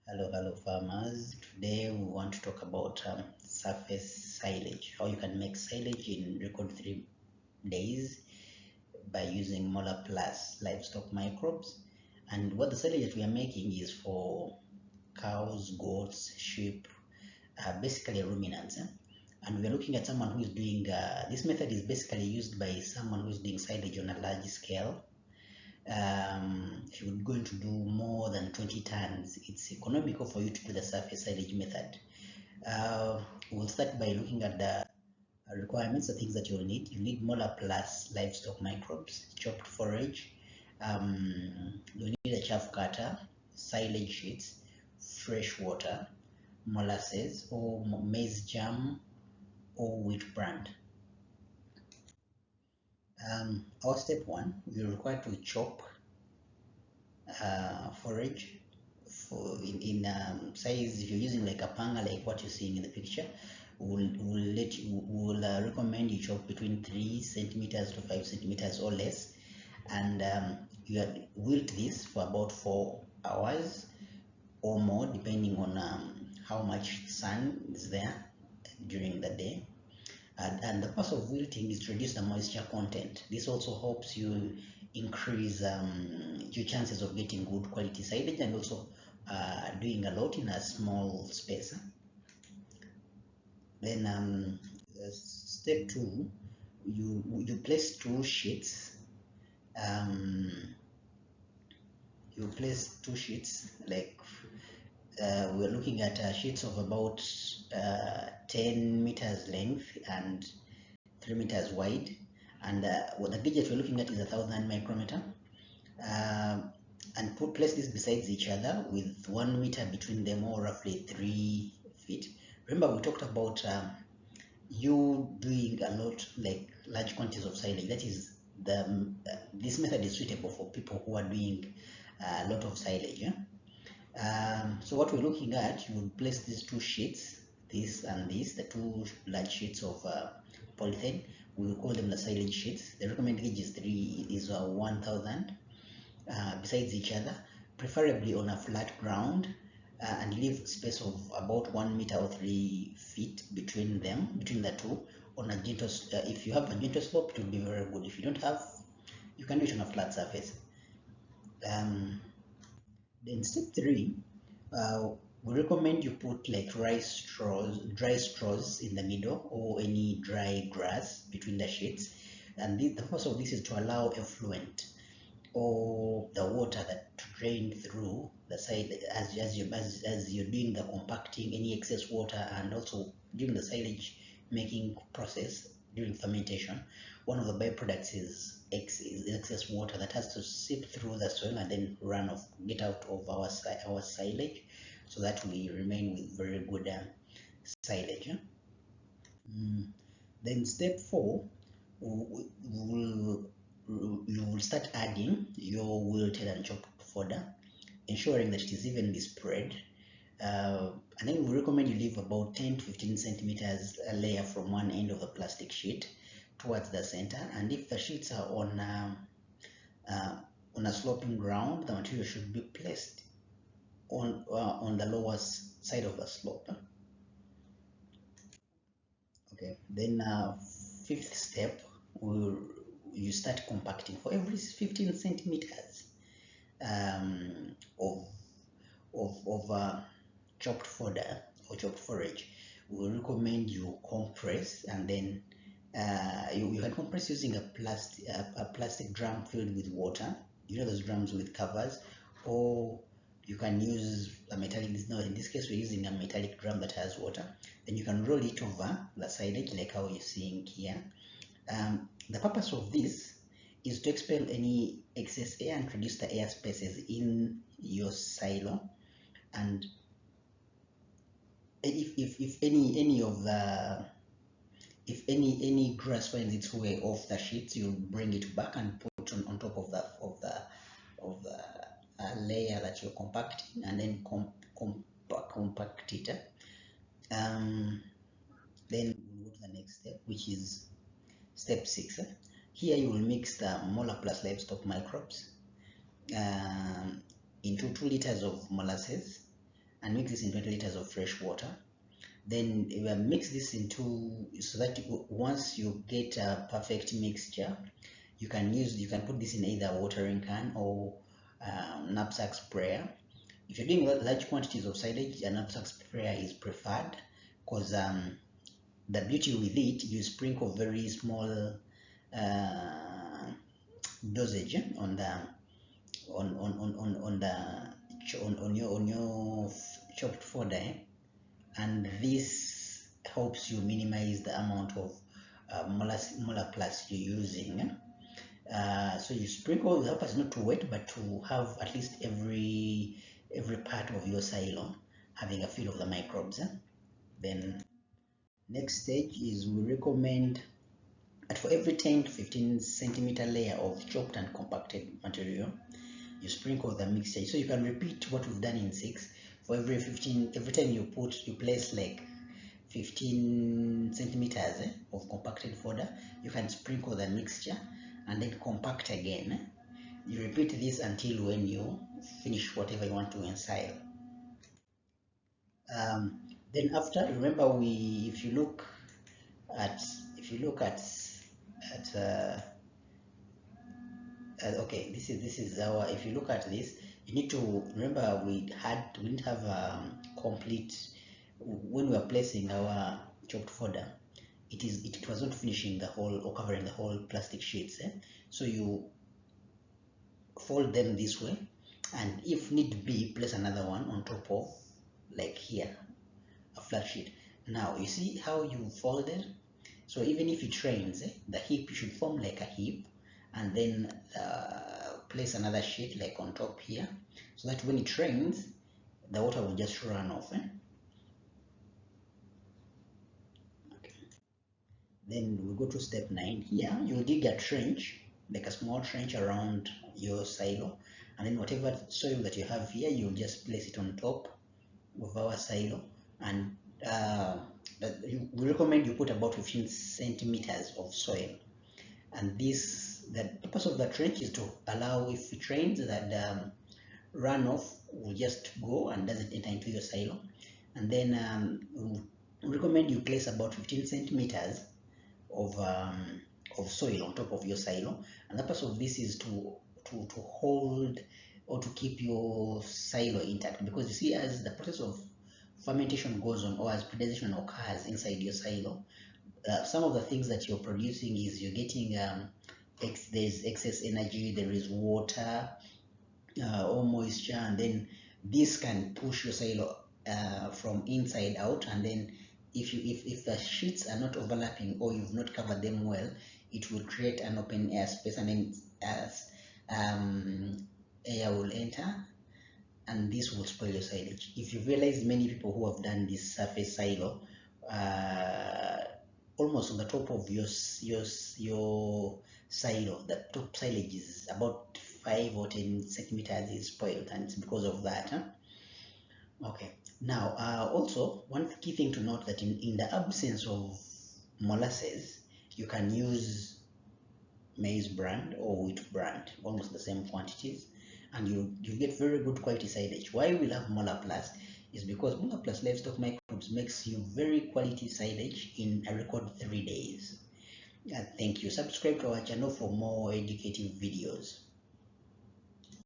Hello farmers. Today we want to talk about surface silage, how you can make silage in record 3 days by using MolaPlus Livestock Microbes. And what the silage that we are making is for cows, goats, sheep, basically ruminants. And we are looking at someone who is doing, this method is basically used by someone who is doing silage on a large scale. If you're going to do more than 20 tons, it's economical for you to do the surface silage method. We'll start by looking at the requirements, the things that you'll need. You need MolaPlus Livestock Microbes, chopped forage. You'll need a chaff cutter, silage sheets, fresh water, molasses or maize jam or wheat bran. Our step one, we're required to chop forage in size. If you're using like a panga, like what you're seeing in the picture, we'll recommend you chop between 3 centimeters to 5 centimeters or less, and you wilt this for about 4 hours or more, depending on how much sun is there during the day. And the purpose of wilting is to reduce the moisture content. This also helps you increase your chances of getting good quality silage, and also doing a lot in a small space. Then step two, you place two sheets. You place two sheets, like we're looking at sheets of about 10 meters length and 3 meters wide, and what the gauge that we're looking at is 1,000 micrometer. And place this besides each other with 1 meter between them, or roughly 3 feet. Remember, we talked about you doing a lot, like large quantities of silage. That is this method is suitable for people who are doing a lot of silage. So what we're looking at, you will place these two sheets, this and this, the two large sheets of polythene. We will call them the silage sheets. The recommended gauge is 1,000 besides each other, preferably on a flat ground, and leave space of about 1 meter or 3 feet between them, between the two. On a gentle, if you have a gentle slope, it will be very good. If you don't have, you can do it on a flat surface. Then step three, we recommend you put like dry straws in the middle, or any dry grass between the sheets. And the purpose of this is to allow effluent or the water that to drain through the side as you're doing the compacting, any excess water, and also during the silage making process during fermentation. One of the byproducts is excess water that has to seep through the soil and then get out of our silage, so that we remain with very good silage. Then step four, you will start adding your wilted and chopped fodder, ensuring that it is evenly spread. And then we recommend you leave about 10 to 15 centimeters a layer from one end of the plastic sheet towards the center. And if the sheets are on a sloping ground, the material should be placed on the lower side of the slope. Okay, then fifth step, you start compacting for every 15 centimeters of chopped fodder or chopped forage. We recommend you compress, and then you can compress using a plastic drum filled with water. You know those drums with covers, or you can use a metallic. No, in this case we're using a metallic drum that has water. Then you can roll it over the silage, like how you're seeing here. The purpose of this is to expel any excess air and reduce the air spaces in your silo. And if any grass finds its way off the sheets, you bring it back and put on top of the layer that you're compacting, and then compact it. Then we'll go to the next step, which is step 6. Here you will mix the MolaPlus Livestock Microbes into 2 liters of molasses, and mix this in 20 liters of fresh water. Then mix this into, so that once you get a perfect mixture, you can put this in either a watering can or knapsack sprayer. If you're doing large quantities of silage, a knapsack sprayer is preferred, because the beauty with it, you sprinkle very small dosage on the on your chopped fodder, and this helps you minimize the amount of MolaPlus you're using. So you sprinkle, the purpose not too wet, but to have at least every part of your silo having a feel of the microbes. Then next stage is, we recommend that for every 10 to 15 centimeter layer of chopped and compacted material, you sprinkle the mixture. So you can repeat what we've done in 6. For every time you place like 15 centimeters of compacted fodder, you can sprinkle the mixture and then compact again. You repeat this until when you finish whatever you want to ensile. Then after, remember, if you look at okay, this is our, if you look at this, you need to remember we didn't have complete, when we were placing our chopped fodder, it was not finishing the whole or covering the whole plastic sheets. So you fold them this way, and if need be, place another one on top of, like here, a flat sheet. Now you see how you folded. So even if it rains, the heap should form like a heap, and then place another sheet like on top here, so that when it rains, the water will just run off. Okay. Then we go to step 9. Here you'll dig a trench, like a small trench around your silo, and then whatever soil that you have here, you'll just place it on top of our silo, and we recommend you put about 15 centimeters of soil. And the purpose of the trench is to allow, if it rains, that runoff will just go and doesn't enter into your silo. And then we recommend you place about 15 centimeters of soil on top of your silo. And the purpose of this is to hold or to keep your silo intact, because you see, as the process of fermentation goes on, or as predation occurs inside your silo, some of the things that you're producing is you're getting there's excess energy, there is water or moisture, and then this can push your silo from inside out, and then if the sheets are not overlapping or you've not covered them well, it will create an open air space, and then as air will enter, and this will spoil your silage. If you realize, many people who have done this surface silo, almost on the top of your silo, the top silage is about 5 or 10 centimeters is spoiled, and it's because of that. Okay. Now, also one key thing to note, that in the absence of molasses, you can use maize brand or wheat brand, almost the same quantities, and you get very good quality silage. Why we love MolaPlus is because MolaPlus Livestock Microbes makes you very quality silage in a record 3 days. Thank you. Subscribe to our channel for more educative videos.